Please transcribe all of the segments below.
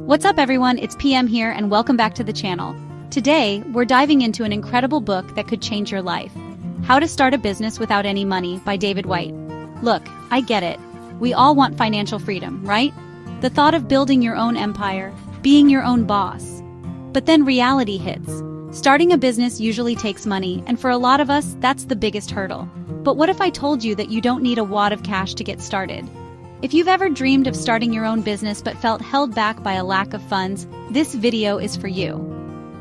What's up everyone, it's PM here and welcome back to the channel. Today, we're diving into an incredible book that could change your life. How to Start a Business Without Any Money by David White. Look, I get it. We all want financial freedom, right? The thought of building your own empire, being your own boss. But then reality hits. Starting a business usually takes money, and for a lot of us, that's the biggest hurdle. But what if I told you that you don't need a wad of cash to get started? If you've ever dreamed of starting your own business but felt held back by a lack of funds, this video is for you.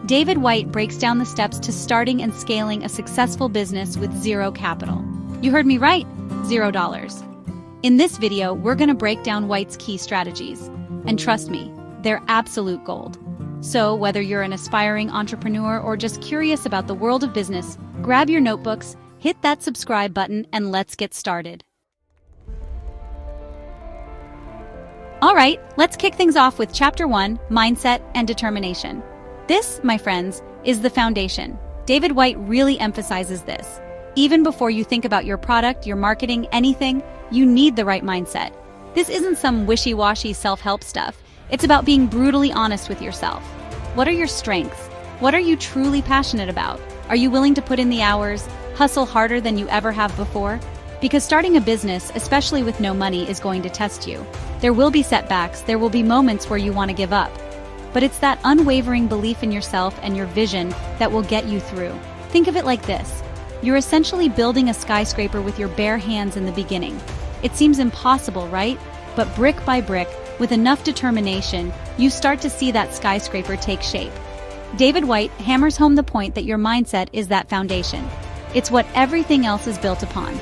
David White breaks down the steps to starting and scaling a successful business with zero capital. You heard me right, $0. In this video, we're going to break down White's key strategies. And trust me, they're absolute gold. So whether you're an aspiring entrepreneur or just curious about the world of business, grab your notebooks, hit that subscribe button, and let's get started. Alright, let's kick things off with Chapter 1, Mindset and Determination. This, my friends, is the foundation. David White really emphasizes this. Even before you think about your product, your marketing, anything, you need the right mindset. This isn't some wishy-washy self-help stuff. It's about being brutally honest with yourself. What are your strengths? What are you truly passionate about? Are you willing to put in the hours, hustle harder than you ever have before? Because starting a business, especially with no money, is going to test you. There will be setbacks, there will be moments where you want to give up. But it's that unwavering belief in yourself and your vision that will get you through. Think of it like this. You're essentially building a skyscraper with your bare hands in the beginning. It seems impossible, right? But brick by brick, with enough determination, you start to see that skyscraper take shape. David White hammers home the point that your mindset is that foundation. It's what everything else is built upon.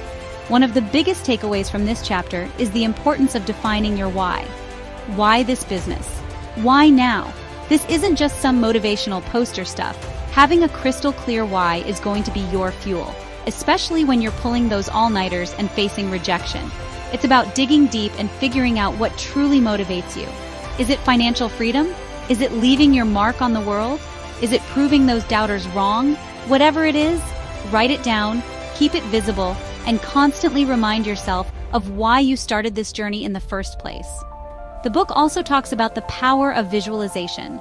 One of the biggest takeaways from this chapter is the importance of defining your why. Why this business? Why now? This isn't just some motivational poster stuff. Having a crystal clear why is going to be your fuel, especially when you're pulling those all-nighters and facing rejection. It's about digging deep and figuring out what truly motivates you. Is it financial freedom? Is it leaving your mark on the world? Is it proving those doubters wrong? Whatever it is, write it down, keep it visible, and constantly remind yourself of why you started this journey in the first place. The book also talks about the power of visualization.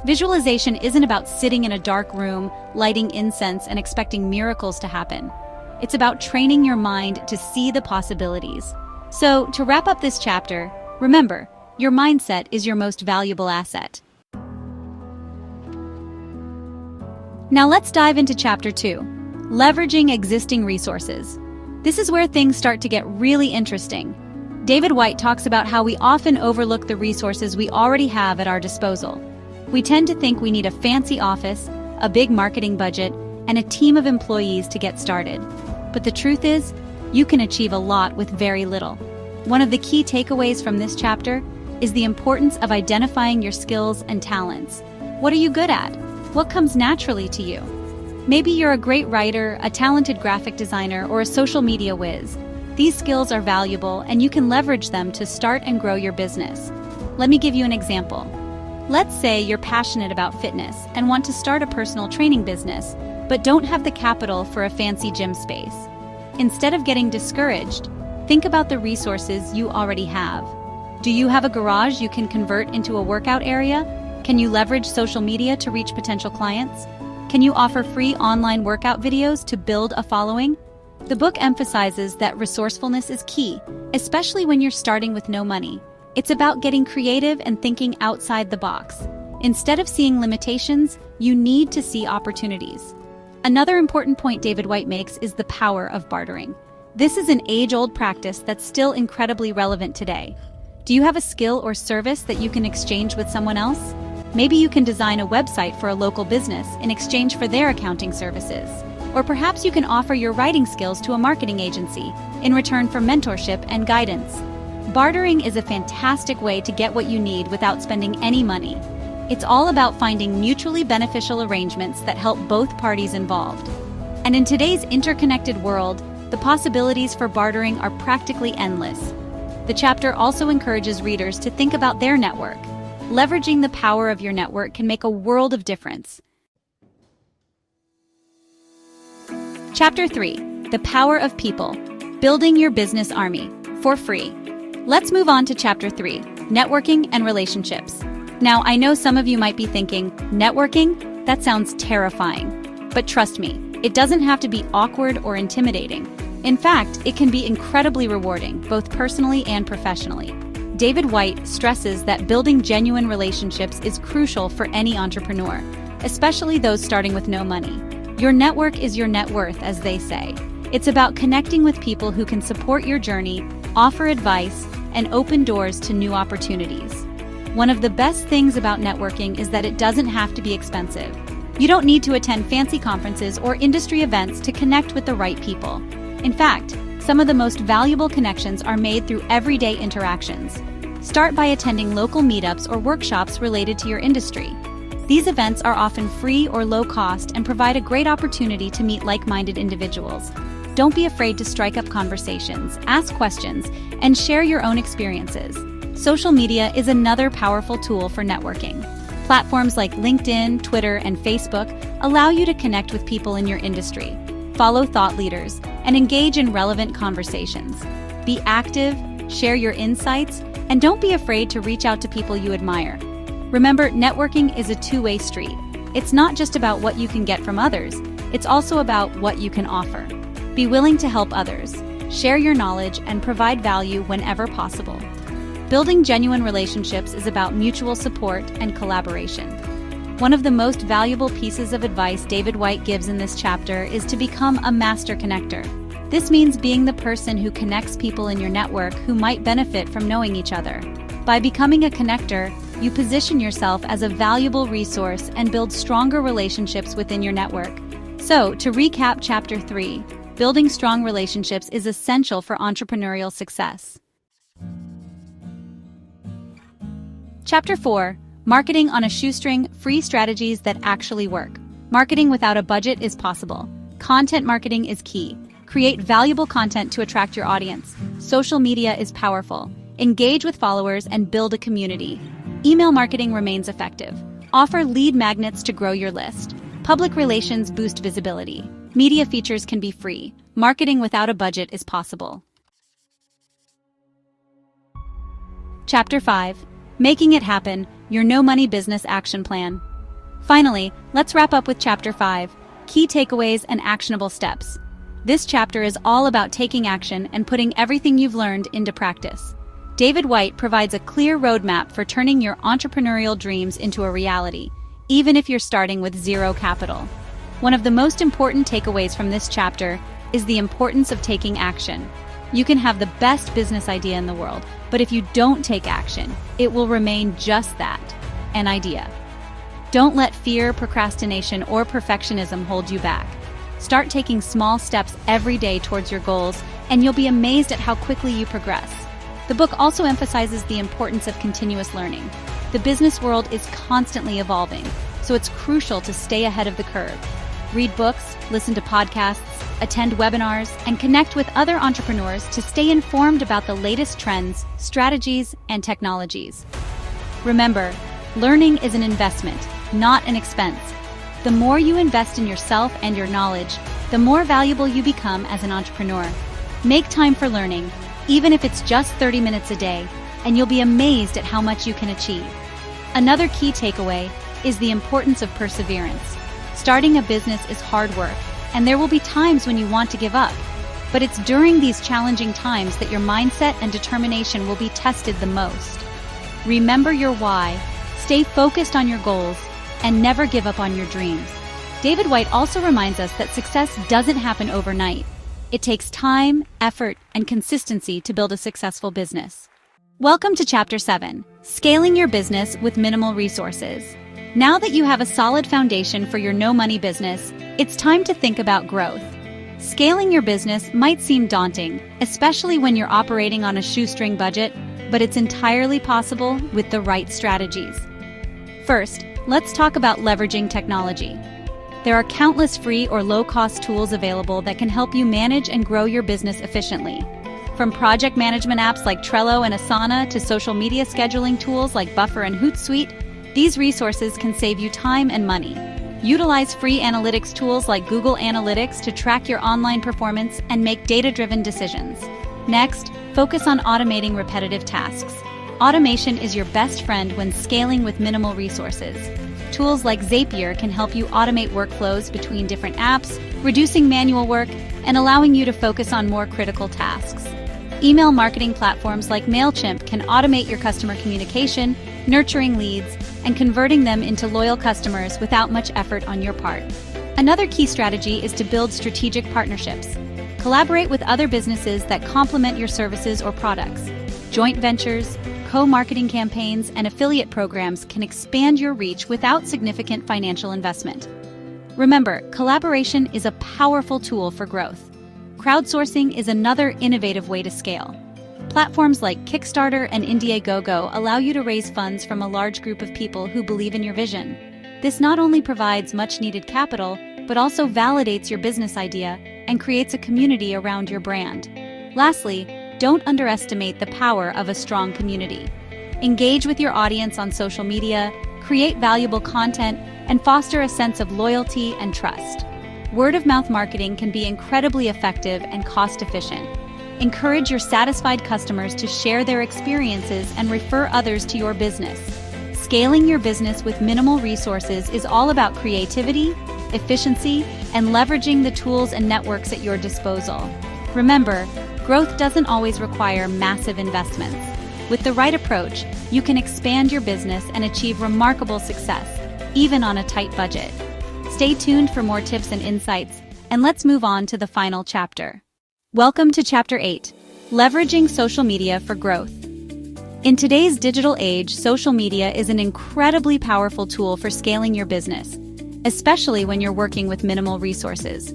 Visualization isn't about sitting in a dark room, lighting incense, and expecting miracles to happen. It's about training your mind to see the possibilities. So, to wrap up this chapter, remember, your mindset is your most valuable asset. Now let's dive into Chapter 2, Leveraging Existing Resources. This is where things start to get really interesting. David White talks about how we often overlook the resources we already have at our disposal. We tend to think we need a fancy office, a big marketing budget, and a team of employees to get started. But the truth is, you can achieve a lot with very little. One of the key takeaways from this chapter is the importance of identifying your skills and talents. What are you good at? What comes naturally to you? Maybe you're a great writer, a talented graphic designer, or a social media whiz. These skills are valuable and you can leverage them to start and grow your business. Let me give you an example. Let's say you're passionate about fitness and want to start a personal training business, but don't have the capital for a fancy gym space. Instead of getting discouraged, think about the resources you already have. Do you have a garage you can convert into a workout area? Can you leverage social media to reach potential clients? Can you offer free online workout videos to build a following? The book emphasizes that resourcefulness is key, especially when you're starting with no money. It's about getting creative and thinking outside the box. Instead of seeing limitations, you need to see opportunities. Another important point David White makes is the power of bartering. This is an age-old practice that's still incredibly relevant today. Do you have a skill or service that you can exchange with someone else? Maybe you can design a website for a local business in exchange for their accounting services. Or perhaps you can offer your writing skills to a marketing agency in return for mentorship and guidance. Bartering is a fantastic way to get what you need without spending any money. It's all about finding mutually beneficial arrangements that help both parties involved. And in today's interconnected world, the possibilities for bartering are practically endless. The chapter also encourages readers to think about their network. Leveraging the power of your network can make a world of difference. Chapter 3, The Power of People, Building Your Business Army, for free. Let's move on to Chapter 3, Networking and Relationships. Now, I know some of you might be thinking, networking? That sounds terrifying. But trust me, it doesn't have to be awkward or intimidating. In fact, it can be incredibly rewarding, both personally and professionally. David White stresses that building genuine relationships is crucial for any entrepreneur, especially those starting with no money. Your network is your net worth, as they say. It's about connecting with people who can support your journey, offer advice, and open doors to new opportunities. One of the best things about networking is that it doesn't have to be expensive. You don't need to attend fancy conferences or industry events to connect with the right people. In fact, some of the most valuable connections are made through everyday interactions. Start by attending local meetups or workshops related to your industry. These events are often free or low cost and provide a great opportunity to meet like-minded individuals. Don't be afraid to strike up conversations, ask questions, and share your own experiences. Social media is another powerful tool for networking. Platforms like LinkedIn, Twitter, and Facebook allow you to connect with people in your industry, follow thought leaders, and engage in relevant conversations. Be active, share your insights, and don't be afraid to reach out to people you admire. Remember, networking is a two-way street. It's not just about what you can get from others, it's also about what you can offer. Be willing to help others, share your knowledge, and provide value whenever possible. Building genuine relationships is about mutual support and collaboration. One of the most valuable pieces of advice David White gives in this chapter is to become a master connector. This means being the person who connects people in your network who might benefit from knowing each other. By becoming a connector, you position yourself as a valuable resource and build stronger relationships within your network. So, to recap Chapter 3, building strong relationships is essential for entrepreneurial success. Chapter 4, Marketing on a Shoestring, Free Strategies That Actually Work. Marketing without a budget is possible. Content marketing is key. Create valuable content to attract your audience. Social media is powerful. Engage with followers and build a community. Email marketing remains effective. Offer lead magnets to grow your list. Public relations boost visibility. Media features can be free. Marketing without a budget is possible. Chapter 5. Making It Happen, Your No-Money Business Action Plan. Finally, let's wrap up with Chapter 5, Key Takeaways and Actionable Steps. This chapter is all about taking action and putting everything you've learned into practice. David White provides a clear roadmap for turning your entrepreneurial dreams into a reality, even if you're starting with zero capital. One of the most important takeaways from this chapter is the importance of taking action. You can have the best business idea in the world, but if you don't take action, it will remain just that, an idea. Don't let fear, procrastination, or perfectionism hold you back. Start taking small steps every day towards your goals, and you'll be amazed at how quickly you progress. The book also emphasizes the importance of continuous learning. The business world is constantly evolving, so it's crucial to stay ahead of the curve. Read books, listen to podcasts, attend webinars, and connect with other entrepreneurs to stay informed about the latest trends, strategies, and technologies. Remember, learning is an investment, not an expense. The more you invest in yourself and your knowledge, the more valuable you become as an entrepreneur. Make time for learning, even if it's just 30 minutes a day, and you'll be amazed at how much you can achieve. Another key takeaway is the importance of perseverance. Starting a business is hard work, and there will be times when you want to give up. But it's during these challenging times that your mindset and determination will be tested the most. Remember your why, stay focused on your goals, and never give up on your dreams. David White also reminds us that success doesn't happen overnight. It takes time, effort, and consistency to build a successful business. Welcome to Chapter 7, Scaling Your Business with Minimal Resources. Now that you have a solid foundation for your no-money business, it's time to think about growth. Scaling your business might seem daunting, especially when you're operating on a shoestring budget, but it's entirely possible with the right strategies. First, let's talk about leveraging technology. There are countless free or low-cost tools available that can help you manage and grow your business efficiently. From project management apps like Trello and Asana to social media scheduling tools like Buffer and Hootsuite, these resources can save you time and money. Utilize free analytics tools like Google Analytics to track your online performance and make data-driven decisions. Next, focus on automating repetitive tasks. Automation is your best friend when scaling with minimal resources. Tools like Zapier can help you automate workflows between different apps, reducing manual work and allowing you to focus on more critical tasks. Email marketing platforms like MailChimp can automate your customer communication, nurturing leads, and converting them into loyal customers without much effort on your part. Another key strategy is to build strategic partnerships. Collaborate with other businesses that complement your services or products. Joint ventures, co-marketing campaigns, and affiliate programs can expand your reach without significant financial investment. Remember, collaboration is a powerful tool for growth. Crowdsourcing is another innovative way to scale. Platforms like Kickstarter and Indiegogo allow you to raise funds from a large group of people who believe in your vision. This not only provides much-needed capital, but also validates your business idea and creates a community around your brand. Lastly, don't underestimate the power of a strong community. Engage with your audience on social media, create valuable content, and foster a sense of loyalty and trust. Word-of-mouth marketing can be incredibly effective and cost-efficient. Encourage your satisfied customers to share their experiences and refer others to your business. Scaling your business with minimal resources is all about creativity, efficiency, and leveraging the tools and networks at your disposal. Remember, growth doesn't always require massive investments. With the right approach, you can expand your business and achieve remarkable success, even on a tight budget. Stay tuned for more tips and insights, and let's move on to the final chapter. Welcome to Chapter 8, Leveraging Social Media for Growth. In today's digital age, social media is an incredibly powerful tool for scaling your business, especially when you're working with minimal resources.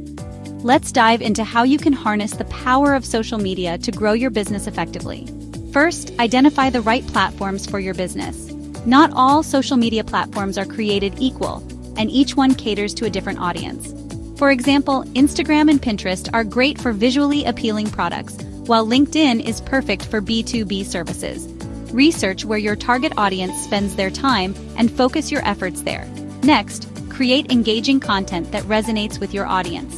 Let's dive into how you can harness the power of social media to grow your business effectively. First, identify the right platforms for your business. Not all social media platforms are created equal, and each one caters to a different audience. For example, Instagram and Pinterest are great for visually appealing products, while LinkedIn is perfect for B2B services. Research where your target audience spends their time and focus your efforts there. Next, create engaging content that resonates with your audience.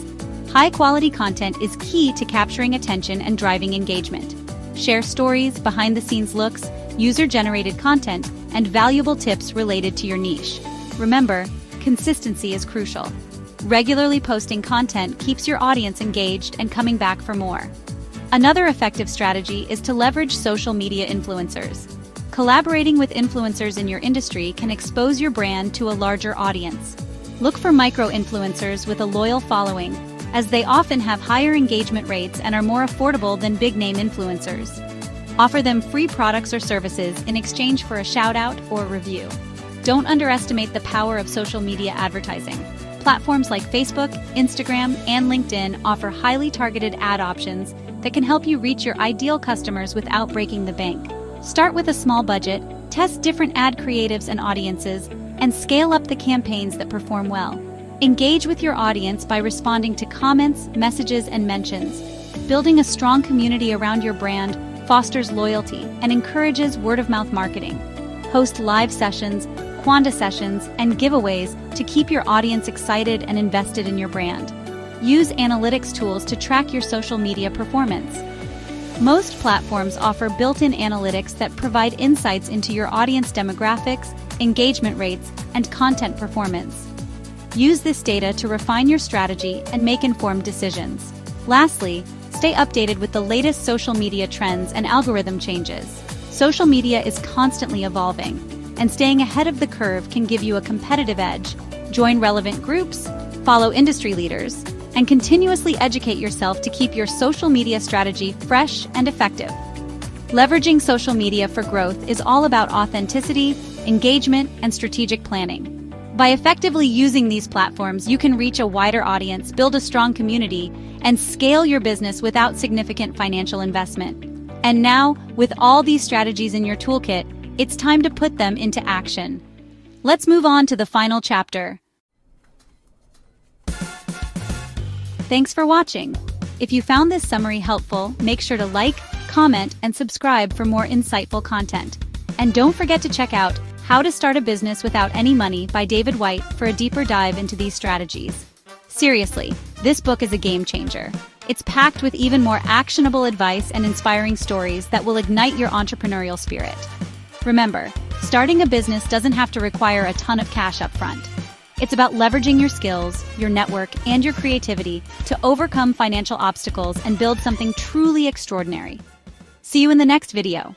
High-quality content is key to capturing attention and driving engagement. Share stories, behind-the-scenes looks, user-generated content, and valuable tips related to your niche. Remember, consistency is crucial. Regularly posting content keeps your audience engaged and coming back for more. Another effective strategy is to leverage social media influencers. Collaborating with influencers in your industry can expose your brand to a larger audience. Look for micro-influencers with a loyal following, as they often have higher engagement rates and are more affordable than big-name influencers. Offer them free products or services in exchange for a shout-out or review. Don't underestimate the power of social media advertising. Platforms like Facebook, Instagram, and LinkedIn offer highly targeted ad options that can help you reach your ideal customers without breaking the bank. Start with a small budget, test different ad creatives and audiences, and scale up the campaigns that perform well. Engage with your audience by responding to comments, messages, and mentions. Building a strong community around your brand fosters loyalty and encourages word-of-mouth marketing. Host live sessions, Quanda sessions, and giveaways to keep your audience excited and invested in your brand. Use analytics tools to track your social media performance. Most platforms offer built-in analytics that provide insights into your audience demographics, engagement rates, and content performance. Use this data to refine your strategy and make informed decisions. Lastly, stay updated with the latest social media trends and algorithm changes. Social media is constantly evolving, and staying ahead of the curve can give you a competitive edge. Join relevant groups, follow industry leaders, and continuously educate yourself to keep your social media strategy fresh and effective. Leveraging social media for growth is all about authenticity, engagement, and strategic planning. By effectively using these platforms, you can reach a wider audience, build a strong community, and scale your business without significant financial investment. And now, with all these strategies in your toolkit, it's time to put them into action. Let's move on to the final chapter. Thanks for watching. If you found this summary helpful, make sure to like, comment, and subscribe for more insightful content. And don't forget to check out How to Start a Business Without Any Money by David White for a deeper dive into these strategies. Seriously, this book is a game changer. It's packed with even more actionable advice and inspiring stories that will ignite your entrepreneurial spirit. Remember, starting a business doesn't have to require a ton of cash up front. It's about leveraging your skills, your network, and your creativity to overcome financial obstacles and build something truly extraordinary. See you in the next video.